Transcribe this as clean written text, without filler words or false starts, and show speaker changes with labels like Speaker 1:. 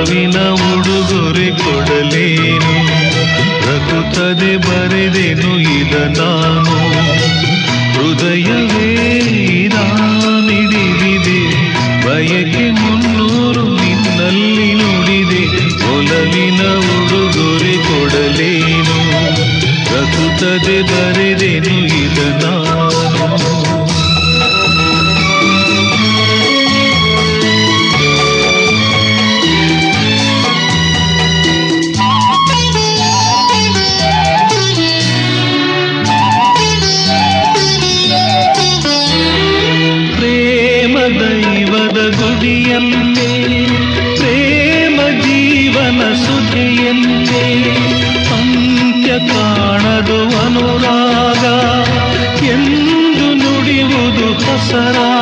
Speaker 1: ಒಲವಿನ ಉಡುಗೊರೆ ಕೊಡಲೇನು, ರಘುತ್ತದೆ ಬರೆದೆನು ಇದ ನಾನು. ಹೃದಯವೇ ಮಿಡಿದಿದೆ, ಬಯಕೆ 300 ನಿನ್ನಲ್ಲಿ ನುಡಿದೆ. ಒಲವಿನ ಉಡುಗೊರೆ ಕೊಡಲೇನು, ರಘುತ್ತದೆ ಬರೆದೆನು ಇದ ನಾನು. ದೈವದ ಗುಡಿಯಲ್ಲೇ ಪ್ರೇಮ ಜೀವನ ಸುಖೆಯಲ್ಲೇ, ಅಂತ್ಯ ಕಾಣದು ಅನುರಾಗ ಎಂದು ನುಡಿಯುವುದು ಹೊಸರಾಗ.